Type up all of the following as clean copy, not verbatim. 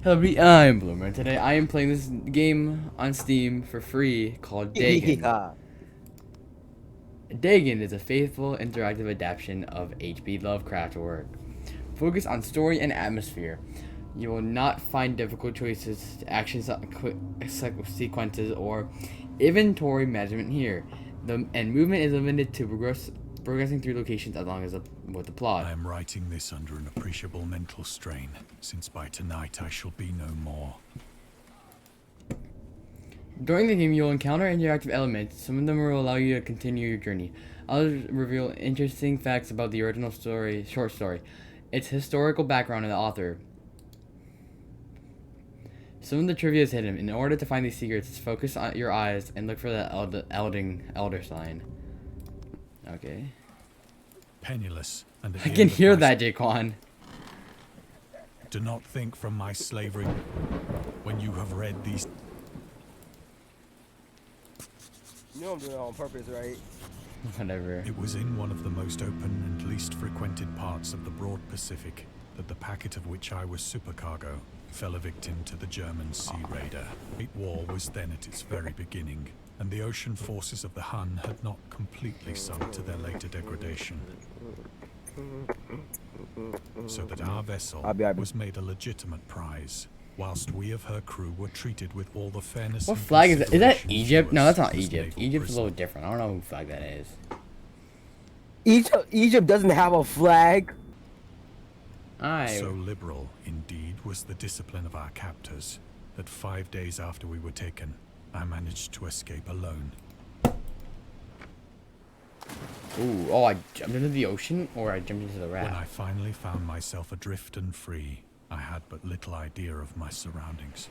Hello, I'm Bloomer. Today I am playing this game on Steam for free called Dagon. Yeah. Dagon is a faithful, interactive adaptation of H.P. Lovecraft work. Focus on story and atmosphere. You will not find difficult choices, action sequences, or inventory management here. And movement is limited to progressing through locations as long as with the plot. I am writing this under an appreciable mental strain, since by tonight I shall be no more. During the game, you'll encounter interactive elements. Some of them will allow you to continue your journey. Others reveal interesting facts about the original short story, its historical background, and the author. Some of the trivia is hidden. In order to find these secrets, focus on your eyes and look for the elder sign. Okay. Penniless and I can hear that, Jaquan. Do not think from my slavery when you have read these. You know I'm doing it on purpose, right? Whatever. It was in one of the most open and least frequented parts of the broad Pacific that the packet of which I was supercargo fell a victim to the German sea raider. The Great War was then at its very beginning, and the ocean forces of the Hun had not completely sunk to their later degradation. So that our vessel was made a legitimate prize, whilst we of her crew were treated with all the fairness. What flag is that? Is that Egypt? No, that's not Egypt. Egypt's a little different. I don't know who flag that is. Egypt doesn't have a flag. So liberal, indeed, was the discipline of our captors, that 5 days after we were taken, I managed to escape alone. Ooh, oh, I jumped into the ocean, or I jumped into the raft? When I finally found myself adrift and free, I had but little idea of my surroundings.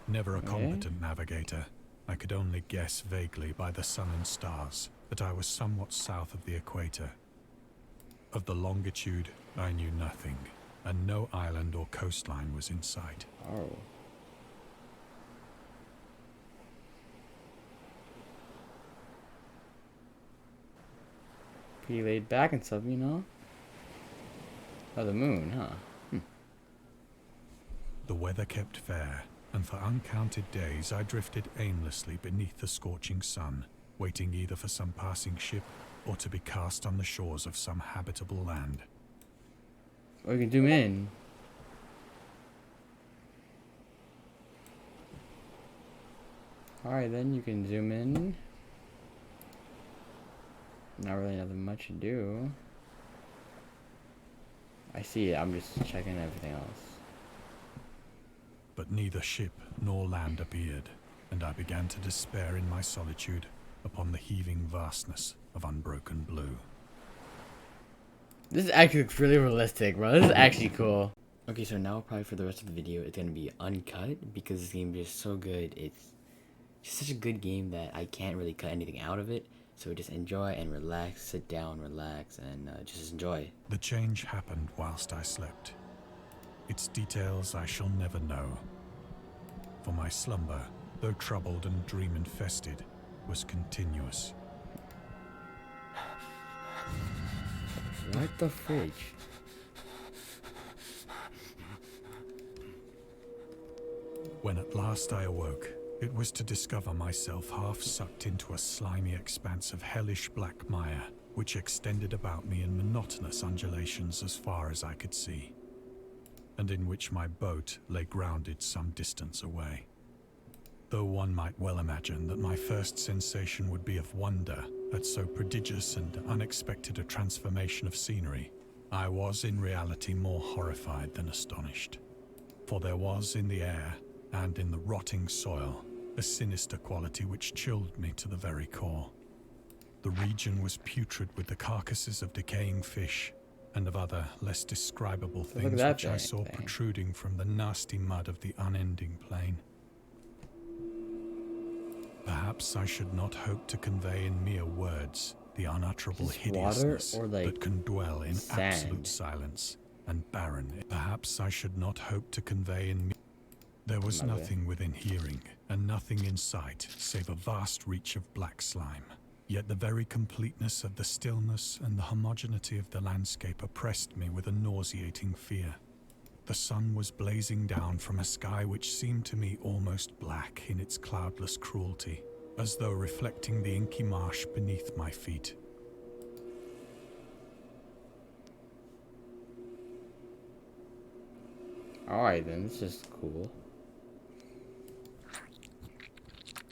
Never a competent navigator, I could only guess vaguely by the sun and stars that I was somewhat south of the equator. Of the longitude, I knew nothing, and no island or coastline was in sight. Oh. Pretty laid back and stuff, you know? Oh, the moon, huh? The weather kept fair, and for uncounted days I drifted aimlessly beneath the scorching sun, waiting either for some passing ship or to be cast on the shores of some habitable land. Or you can zoom in. Alright, then you can zoom in. Not really nothing much to do. I see it, I'm just checking everything else. But neither ship nor land appeared, and I began to despair in my solitude upon the heaving vastness of unbroken blue. This actually looks really realistic, bro. This is actually cool. Okay, so now probably for the rest of the video, it's gonna be uncut because this game is just so good. It's just such a good game that I can't really cut anything out of it. So just enjoy and relax, sit down, relax, and just enjoy. The change happened whilst I slept. Its details I shall never know. For my slumber, though troubled and dream-infested, was continuous. What the fridge? When at last I awoke, it was to discover myself half sucked into a slimy expanse of hellish black mire, which extended about me in monotonous undulations as far as I could see, and in which my boat lay grounded some distance away. Though one might well imagine that my first sensation would be of wonder at so prodigious and unexpected a transformation of scenery, I was in reality more horrified than astonished. For there was in the air, and in the rotting soil, a sinister quality which chilled me to the very core. The region was putrid with the carcasses of decaying fish, and of other, less describable things which I saw protruding from the nasty mud of the unending plain. Perhaps I should not hope to convey in mere words the unutterable hideousness that can dwell in absolute silence and barren. Perhaps I should not hope to convey in... There was nothing within hearing, and nothing in sight, save a vast reach of black slime. Yet the very completeness of the stillness and the homogeneity of the landscape oppressed me with a nauseating fear. The sun was blazing down from a sky which seemed to me almost black in its cloudless cruelty, as though reflecting the inky marsh beneath my feet. Alright then, this is cool.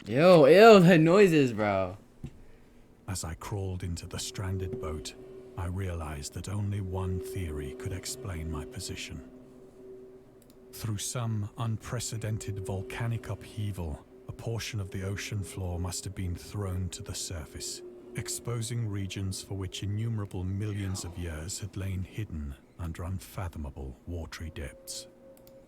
Ew, the noises, bro. As I crawled into the stranded boat, I realized that only one theory could explain my position. Through some unprecedented volcanic upheaval, a portion of the ocean floor must have been thrown to the surface, exposing regions for which innumerable millions of years had lain hidden under unfathomable watery depths.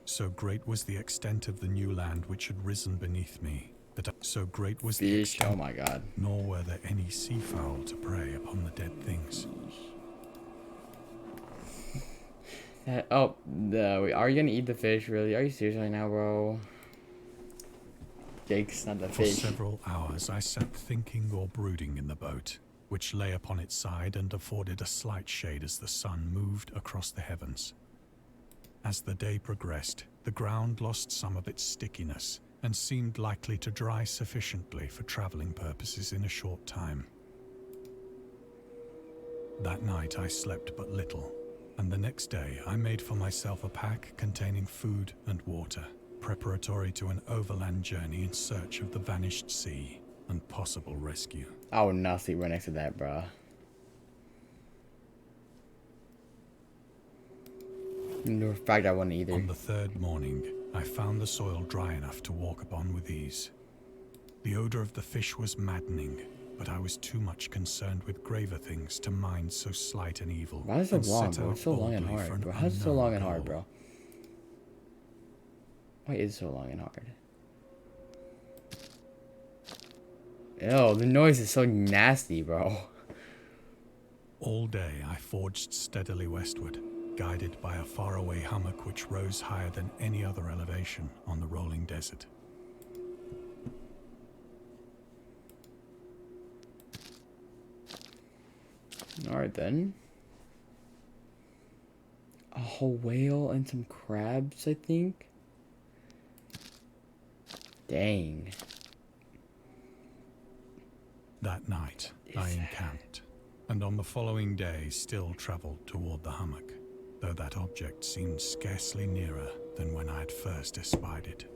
So great was the extent of the new land which had risen beneath me, that so great was the Fish, extent, oh my god. nor were there any seafowl to prey upon the dead things. Wait, are you gonna eat the fish, really? Are you serious right now, bro? Jake's not the For fish. several hours I sat thinking or brooding in the boat, which lay upon its side and afforded a slight shade as the sun moved across the heavens. As the day progressed, the ground lost some of its stickiness and seemed likely to dry sufficiently for traveling purposes in a short time. That night I slept but little, and the next day I made for myself a pack containing food and water, preparatory to an overland journey in search of the vanished sea and possible rescue. I would not sleep right next to that, bro. In fact, I wouldn't either. On the third morning, I found the soil dry enough to walk upon with ease. The odor of the fish was maddening, but I was too much concerned with graver things to mind so slight an evil. Why is it so long, bro? It's so long and boldly for hard, an bro. How's it so long and hard, unknown bro? Why is it so long and hard? Ew, the noise is so nasty, bro. All day I forged steadily westward, guided by a faraway hummock which rose higher than any other elevation on the rolling desert. Alright then. A whole whale and some crabs, I think. Dang. That night, I encamped, and on the following day still traveled toward the hummock, though that object seemed scarcely nearer than when I had first espied it.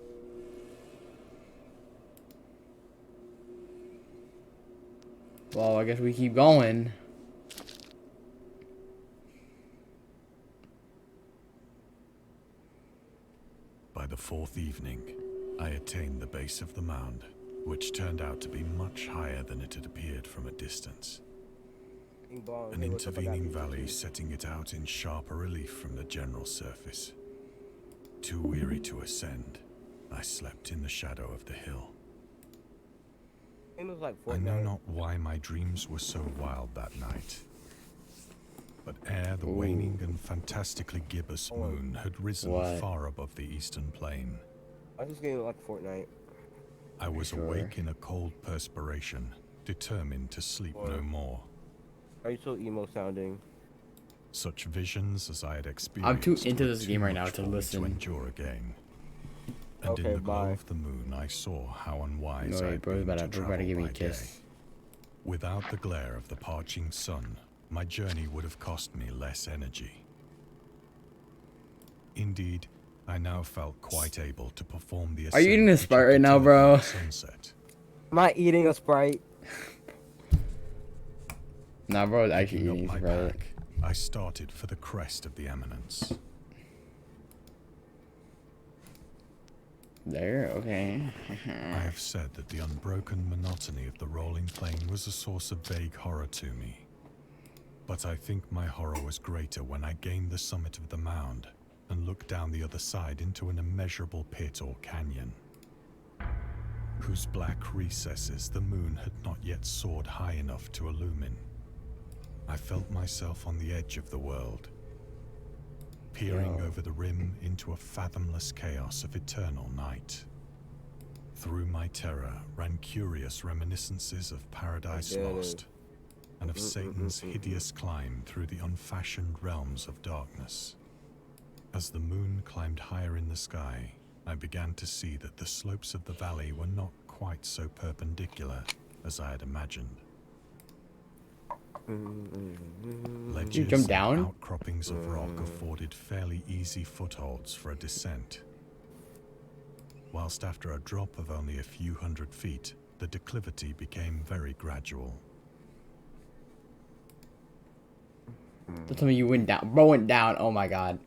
Well, I guess we keep going. By the fourth evening, I attained the base of the mound, which turned out to be much higher than it had appeared from a distance. An intervening valley setting it out in sharper relief from the general surface. Too weary to ascend, I slept in the shadow of the hill. I know not why my dreams were so wild that night. But ere the waning and fantastically gibbous moon had risen far above the eastern plain, I was getting like Fortnite. I was awake in a cold perspiration, determined to sleep no more. Are you so emo sounding? Such visions as I had experienced. I'm too into were this too game right much now to for me listen. to endure again. And Okay, in the glow bye. of the moon, I saw how unwise No, I hey, had bro, been to better travel give me a by kiss. day. Without the glare of the parching sun, my journey would have cost me less energy. Indeed, I now felt quite able to perform the Are you eating a ascent Sprite which right now, had bro? begun at sunset. Am I eating a Sprite? Nah, bro, it's actually Picking up eating my Sprite. pack, I started for the crest of the eminence. There, okay. I have said that the unbroken monotony of the rolling plain was a source of vague horror to me. But I think my horror was greater when I gained the summit of the mound and looked down the other side into an immeasurable pit or canyon, whose black recesses the moon had not yet soared high enough to illumine. I felt myself on the edge of the world, peering over the rim into a fathomless chaos of eternal night. Through my terror ran curious reminiscences of Paradise Lost, and of Satan's hideous climb through the unfashioned realms of darkness. As the moon climbed higher in the sky, I began to see that the slopes of the valley were not quite so perpendicular as I had imagined. Ledges You jump down? and outcroppings of rock afforded fairly easy footholds for a descent. Whilst after a drop of only a few hundred feet, the declivity became very gradual. Don't tell me you went down. Bro went down. Oh my god.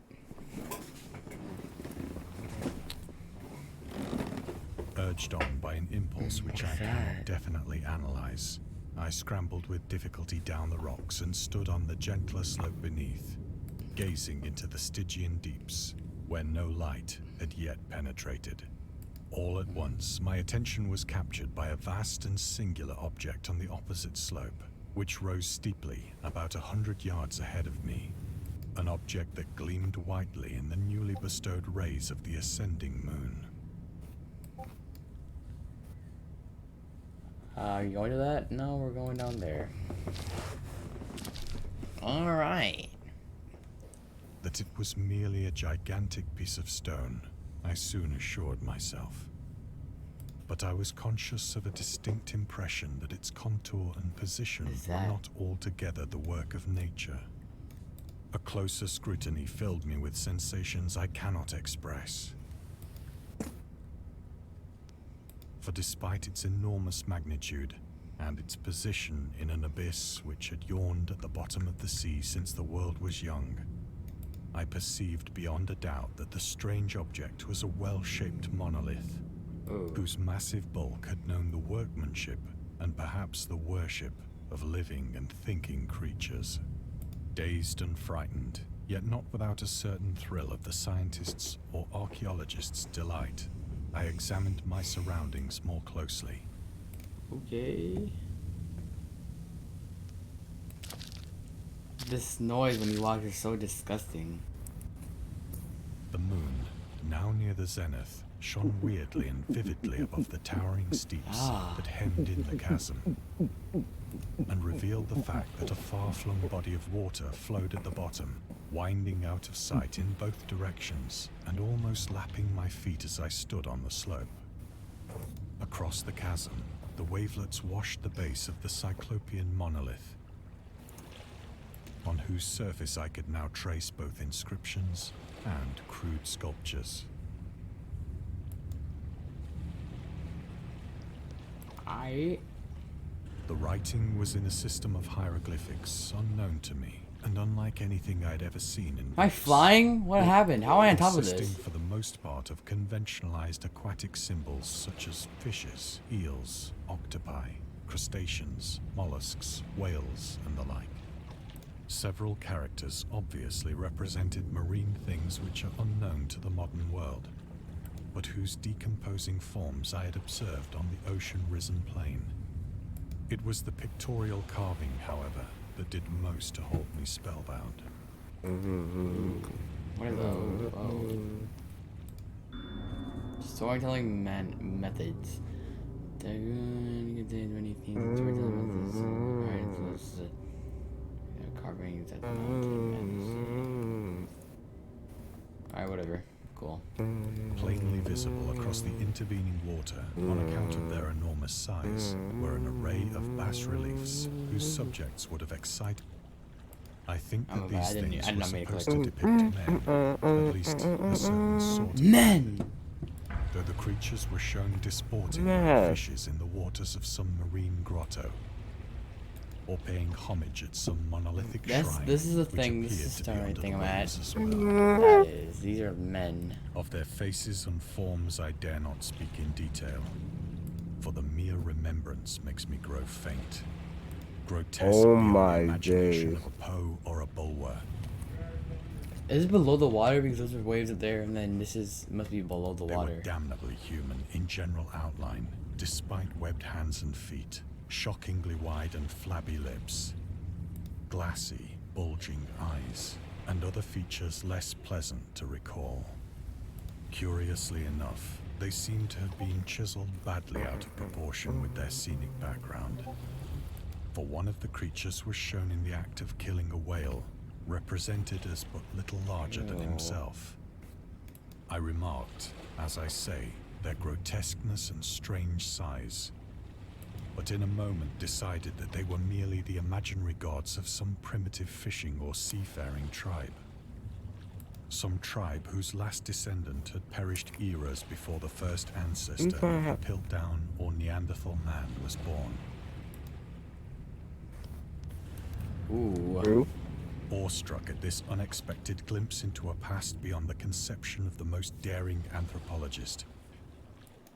Urged on by an impulse which I What's cannot that? definitely analyze, I scrambled with difficulty down the rocks and stood on the gentler slope beneath, gazing into the Stygian deeps, where no light had yet penetrated. All at once, my attention was captured by a vast and singular object on the opposite slope, which rose steeply about 100 yards ahead of me. An object that gleamed whitely in the newly bestowed rays of the ascending moon. Are you going to that? No, we're going down there. Alright. That it was merely a gigantic piece of stone, I soon assured myself. But I was conscious of a distinct impression that its contour and position Is were that- not altogether the work of nature. A closer scrutiny filled me with sensations I cannot express. For despite its enormous magnitude and its position in an abyss which had yawned at the bottom of the sea since the world was young, I perceived beyond a doubt that the strange object was a well-shaped monolith, whose massive bulk had known the workmanship and perhaps the worship of living and thinking creatures. Dazed and frightened, yet not without a certain thrill of the scientist's or archaeologist's delight, I examined my surroundings more closely. Okay. This noise when you walk is so disgusting. The moon, now near the zenith, shone weirdly and vividly above the towering steeps that hemmed in the chasm, and revealed the fact that a far-flung body of water flowed at the bottom, winding out of sight in both directions and almost lapping my feet as I stood on the slope. Across the chasm, the wavelets washed the base of the Cyclopean monolith, on whose surface I could now trace both inscriptions and crude sculptures. The writing was in a system of hieroglyphics unknown to me, and unlike anything I'd ever seen in Am I books. flying? What happened? How am I on top of Consisting this? for the most part of conventionalized aquatic symbols such as fishes, eels, octopi, crustaceans, mollusks, whales, and the like. Several characters obviously represented marine things which are unknown to the modern world, but whose decomposing forms I had observed on the ocean-risen plain. It was the pictorial carving, however, that did most to hold me spellbound. What are those? Oh. Storytelling methods. Contains many things. Storytelling methods. Carvings at the mountain. Alright, whatever. Cool. Plainly visible across the intervening water, on account of their enormous size, were an array of bas-reliefs whose subjects would have excited. I think that these things were supposed to depict men, at least a certain sort of Men! though the creatures were shown disporting like fishes in the waters of some marine grotto, or paying homage at some monolithic shrine. This is the which thing. This appeared is to be the under thing the I'm at. waves as well. That is. These are men. Of their faces and forms I dare not speak in detail, for the mere remembrance makes me grow faint. Grotesque beyond the imagination of a Poe or a Bulwer. Is it below the water because those are waves up there, and then must be below the They water. were damnably human in general outline, despite webbed hands and feet, shockingly wide and flabby lips, glassy, bulging eyes, and other features less pleasant to recall. Curiously enough, they seemed to have been chiseled badly out of proportion with their scenic background. For one of the creatures was shown in the act of killing a whale, represented as but little larger than himself. I remarked, as I say, their grotesqueness and strange size, but in a moment decided that they were merely the imaginary gods of some primitive fishing or seafaring tribe. Some tribe whose last descendant had perished eras before the first ancestor of the Piltdown or Neanderthal man was born. Ooh. Awestruck at this unexpected glimpse into a past beyond the conception of the most daring anthropologist,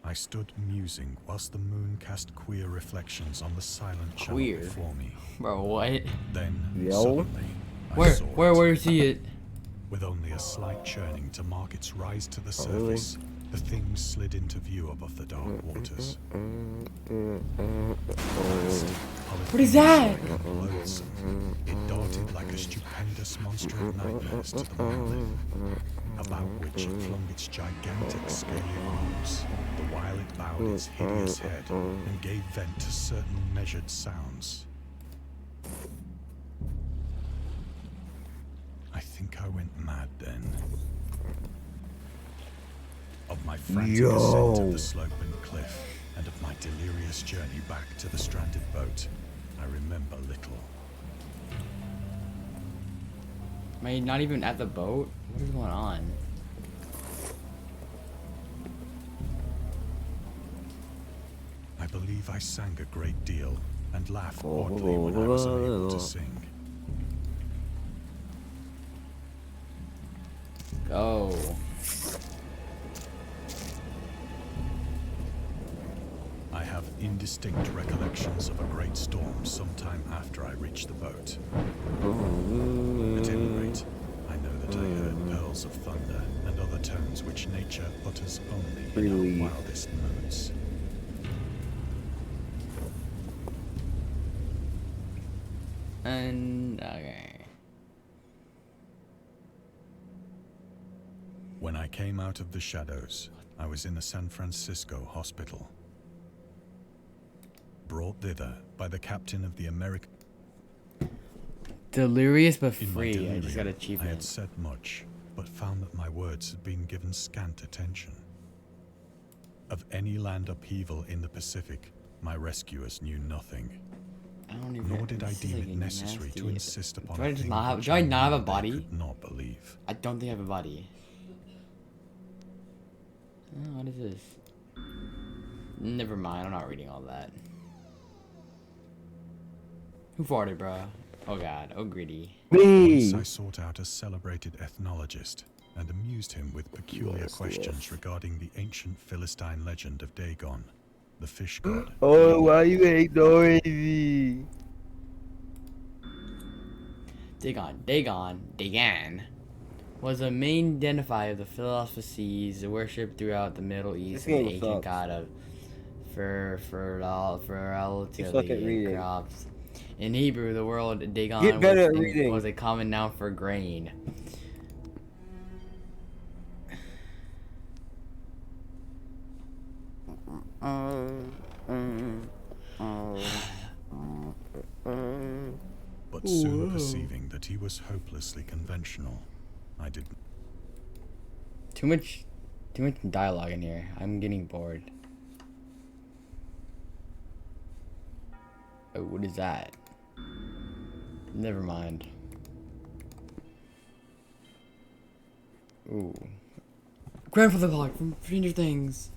I stood musing whilst the moon cast queer reflections on the silent channel before me. Bro, what? Then, Yo. suddenly, I saw it. Where do you see it? With only a slight churning to mark its rise to the surface, the thing slid into view above the dark waters. What is that? Loathsome, it darted like a stupendous monster of nightmares to the mind, about which it flung its gigantic scaly arms, the while it bowed its hideous head and gave vent to certain measured sounds. I think I went mad then. Of my frantic ascent of the slope and cliff, and of my delirious journey back to the stranded boat, I remember little. Am I not even at the boat? What is going on? I believe I sang a great deal and laughed oddly when I was unable to sing. Go. I have indistinct recollections of a great storm sometime after I reached the boat. At any rate, I know that I heard pearls of thunder and other tones which nature utters only in her wildest moods. And okay. When I came out of the shadows, I was in a San Francisco hospital. Brought thither by the captain of the American... Delirious but In my free. I delirium, just got I had achievement. said much, but found that my words had been given scant attention. Of any land upheaval in the Pacific, my rescuers knew nothing. I don't even. Nor did I this is, deem like, it necessary to nasty. insist upon Do I a just thing not have? which Do I not have a knew they body? could not believe. I don't think I have a body. Oh, what is this? Never mind. I'm not reading all that. Who farted, bro? Oh god. Oh greedy. Once I sought out a celebrated ethnologist and amused him with peculiar questions regarding the ancient Philistine legend of Dagon, the fish god. Oh, why you ignoring me? Dagon was a main identifier of the philosophies worshipped throughout the Middle East and the ancient god of fertility and crops. In Hebrew, the word Dagon was a common noun for grain. But soon perceiving that he was hopelessly conventional, I did. Too much dialogue in here. I'm getting bored. Oh, what is that? Never mind. Ooh. Grandfather clock from Stranger Things.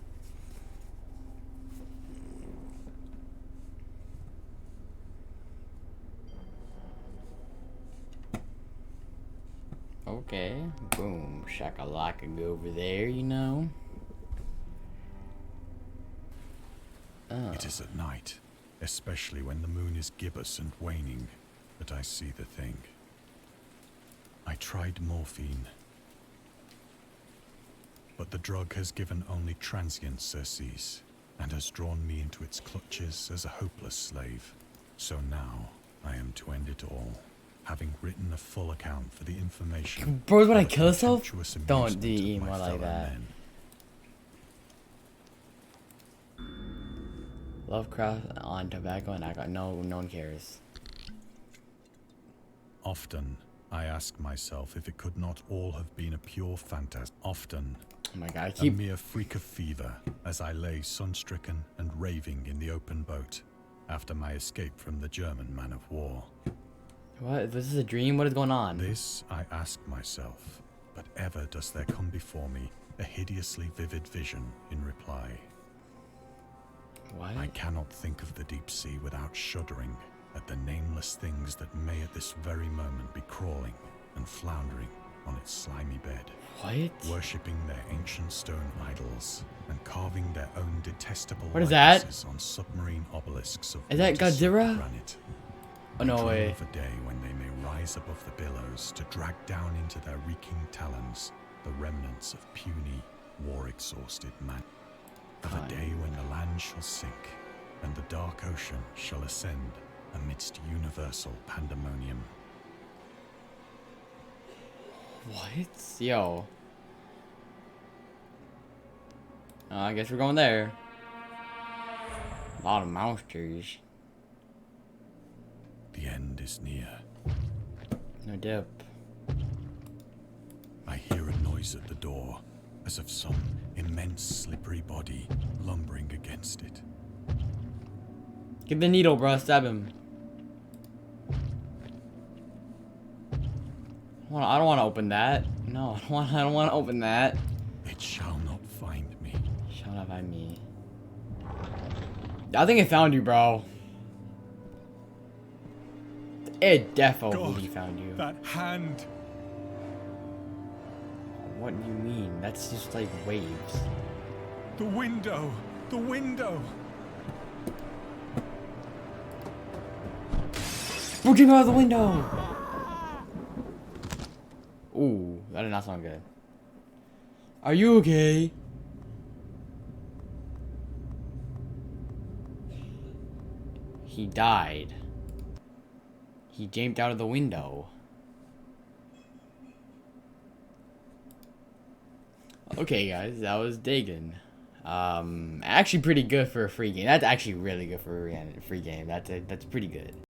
Okay. Boom. Shakalaka go over there, you know. Oh. It is at night, especially when the moon is gibbous and waning, that I see the thing. I tried morphine, but the drug has given only transient surcease and has drawn me into its clutches as a hopeless slave. So now I am to end it all, having written a full account for the information. Bro, when I of the kill myself? contemptuous Don't amusement do of my more like fellow that. men. Lovecraft on tobacco and alcohol. No one cares. Often, I ask myself if it could not all have been a pure fantasy. Often, Oh my god, I a keep... mere freak of fever, as I lay sun-stricken and raving in the open boat after my escape from the German man of war. What? This is a dream? What is going on? This I ask myself, but ever does there come before me a hideously vivid vision in reply. What? I cannot think of the deep sea without shuddering at the nameless things that may at this very moment be crawling and floundering on its slimy bed, What? worshipping their ancient stone idols and carving their own detestable What is that? likenesses on submarine obelisks of Is that water-soaked Godzilla? granite. Oh, no I dream way. of a day when they may rise above the billows to drag down into their reeking talons the remnants of puny, war-exhausted man. Of a day when the land shall sink and the dark ocean shall ascend amidst universal pandemonium. What? Yo. I guess we're going there. A lot of monsters. The end is near. No dip. I hear a noise at the door, as of some immense slippery body lumbering against it. Get the needle, bro. Stab him. I don't want to open that. No, I don't want to open that. It shall not find me. Shut up at me. I think it found you, bro. It definitely found you. That hand! What do you mean? That's just like waves. The window! The window! We're jumping out of the window! Ooh, that did not sound good. Are you okay? He died. He jumped out of the window. Okay, guys, that was Dagon. Actually pretty good for a free game. That's actually really good for a free game. That's pretty good.